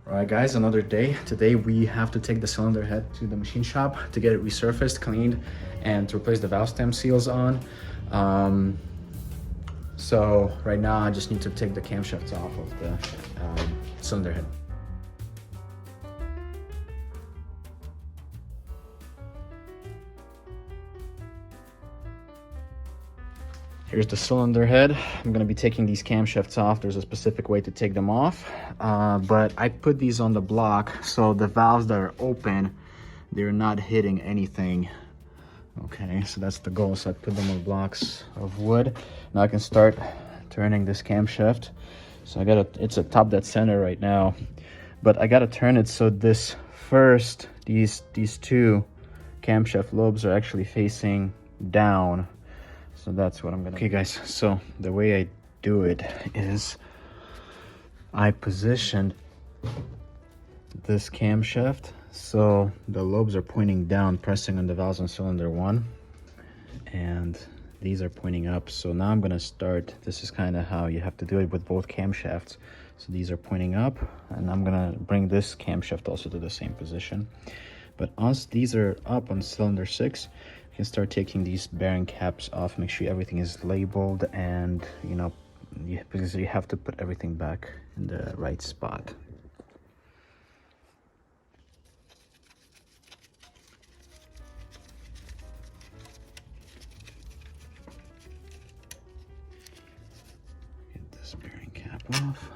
Alright guys, another day. Today we have to take the cylinder head to the machine shop to get it resurfaced, cleaned, and to replace the valve stem seals on. So right now I just need to take the camshafts off of the cylinder head. Here's the cylinder head. I'm gonna be taking these camshafts off. There's a specific way to take them off, but I put these on the block so the valves that are open, they're not hitting anything. Okay, so that's the goal. So I put them on blocks of wood. Now I can start turning this camshaft. So it's a top dead center right now, but I gotta turn it so this first, these two camshaft lobes are actually facing down. So that's what I'm gonna do. Okay guys, so the way I do it is I positioned this camshaft so the lobes are pointing down, pressing on the valves on cylinder 1, and these are pointing up. So now I'm gonna start. This is kind of how you have to do it with both camshafts. So these are pointing up, and I'm gonna bring this camshaft also to the same position. But once these are up on cylinder 6, you can start taking these bearing caps off. Make sure everything is labeled, and because you have to put everything back in the right spot. Get this bearing cap off.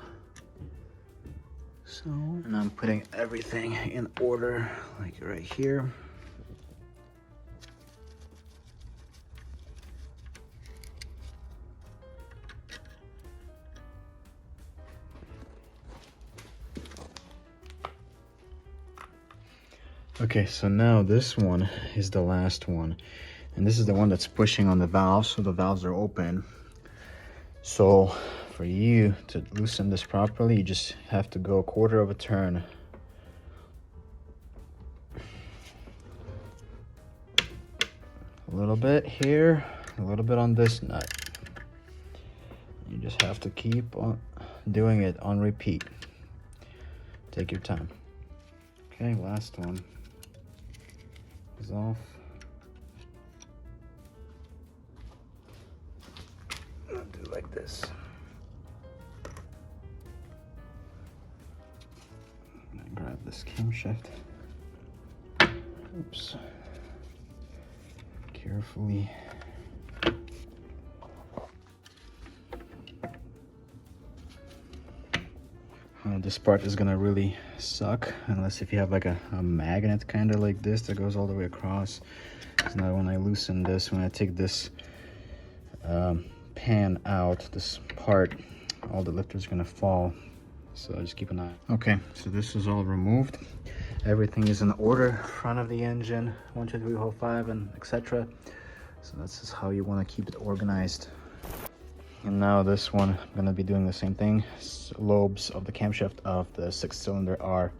So, and I'm putting everything in order, like right here. Okay, so now this one is the last one, and this is the one that's pushing on the valves, so the valves are open. So for you to loosen this properly, you just have to go 1/4 of a turn. A little bit here, a little bit on this nut. You just have to keep on doing it on repeat. Take your time. Okay, last one is off. I'll do like this. I'm gonna grab this camshaft. Oops. Carefully. This part is gonna really suck unless if you have like a magnet kind of like this that goes all the way across. So now when I loosen this, when I take this pan out, this part, all the lifters are gonna fall. So just keep an eye. Okay, so this is all removed. Everything is in order, front of the engine, 1, 2, 3, 4, 5, and etc. So that's just how you want to keep it organized. And now this one, I'm gonna be doing the same thing. Lobes of the camshaft of the 6th cylinder are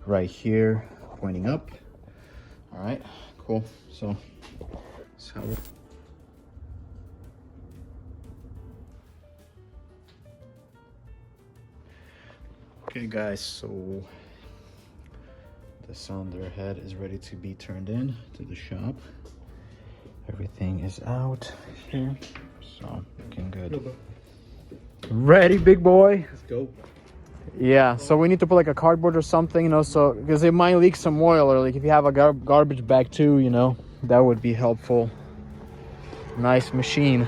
right here, pointing up. All right, cool. So that's how we... Okay guys, so the cylinder head is ready to be turned in to the shop. Everything is out here, so looking good. Ready, big boy? Let's go. Yeah, so we need to put like a cardboard or something, so because it might leak some oil, or like if you have a garbage bag too, that would be helpful. Nice machine.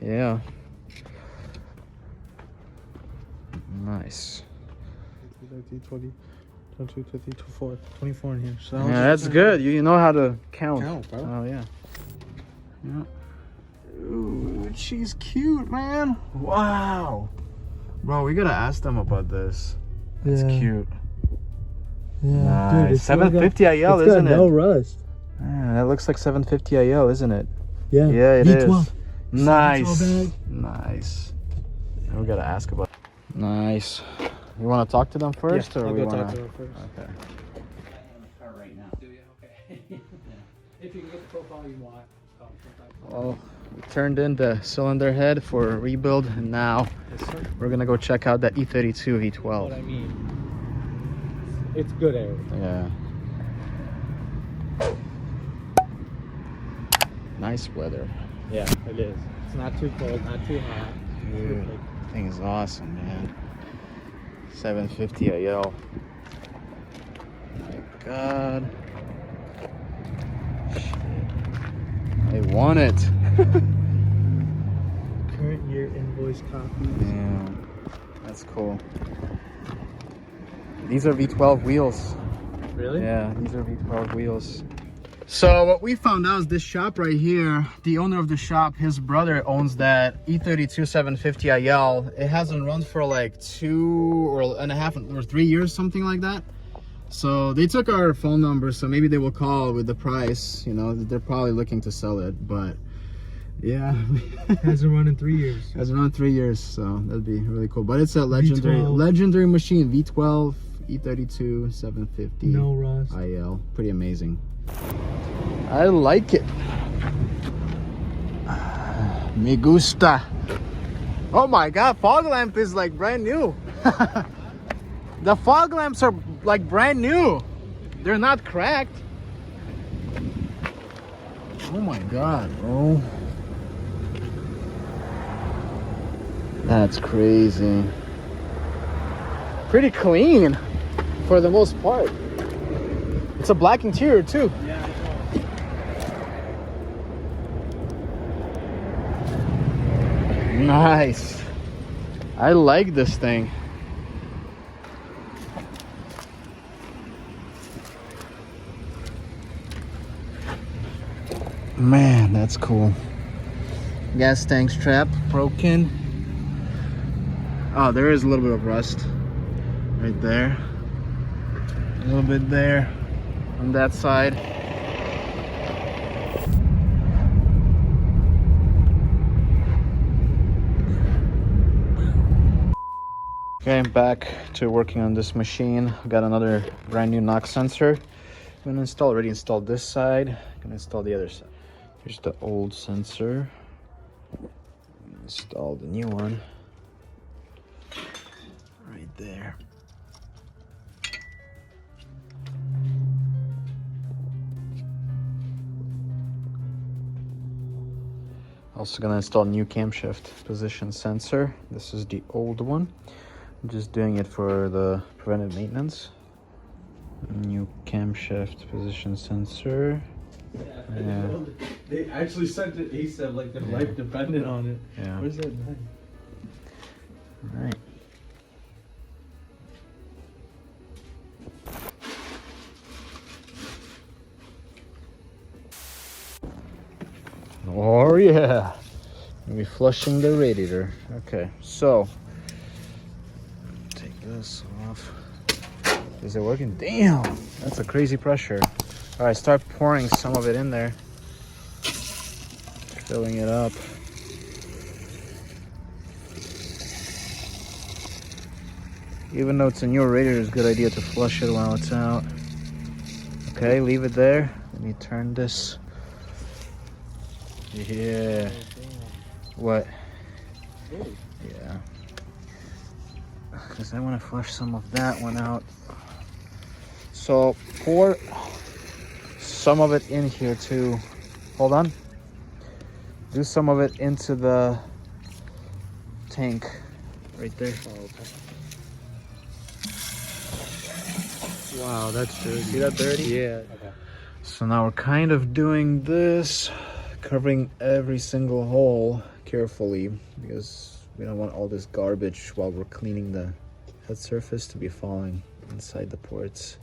Yeah. Nice. 20, 22, 24, 24 in here. So yeah, that's good. You know how to count. Bro. Oh yeah. Yeah. Dude, she's cute, man. Wow. Bro, we gotta ask them about this. It's cute. Yeah, nice. dude, it's 750 IL, it's isn't got it? no rust. Yeah, that looks like 750 IL, isn't it? Yeah. Yeah, it V12. is. Nice. Bag. Nice. We gotta ask about. Nice. You want to talk to them first, Yeah, or I'll we go want talk to them first. Okay. Right now. Do you? Okay. If you can get the profile you want. Well, we turned in the cylinder head for a rebuild, and now Yes, sir. we're gonna go check out that E32 V12. What I mean. it's good air. Yeah. Nice weather. Yeah, it is. It's not too cold, not too hot. Dude, Perfect. thing is awesome, man. 750 IL. My God. Shit. I want it. Current year invoice copies. Yeah, that's cool. These are V12 wheels. Really? Yeah, these are V12 wheels. So what we found out is this shop right here, the owner of the shop, his brother owns that E32 750 IL. It hasn't run for like 2.5 or 3 years, something like that. So they took our phone number, so maybe they will call with the price. You know, they're probably looking to sell it, but yeah. Hasn't run in 3 years. Hasn't run in 3 years, so that'd be really cool. But it's a legendary V12. legendary machine, V12, E32, 750. No rust. IL, pretty amazing. I like it. Me gusta. Oh my God, fog lamp is like brand new. The fog lamps are like brand new. They're not cracked. Oh my God, bro. That's crazy. Pretty clean for the most part. It's a black interior too. Yeah, Nice. I like this thing. Man, that's cool. Gas tank strap broken. Oh, there is a little bit of rust right there. A little bit there on that side. Okay, I'm back to working on this machine. Got another brand new knock sensor. I'm gonna already installed this side. I'm gonna install the other side. Here's the old sensor. Install the new one. Right there. Also gonna install new camshaft position sensor. This is the old one. I'm just doing it for the preventive maintenance. New camshaft position sensor. Yeah. They actually sent it. He said like their life depended on it. Yeah. Where's that knife? All right. Oh yeah. We'll be flushing the radiator. Okay, so take this off. Is it working? Damn, that's a crazy pressure. All right, start pouring some of it in there. Filling it up. Even though it's a newer radiator, it's a good idea to flush it while it's out. Okay, leave it there. Let me turn this. Yeah. What? Yeah. Because I want to flush some of that one out. So pour some of it in here too. Hold on. Do some of it into the tank right there. Oh, okay. Wow, that's dirty. See that dirty? Yeah. Okay. So now we're kind of doing this, covering every single hole carefully because we don't want all this garbage while we're cleaning the head surface to be falling inside the ports.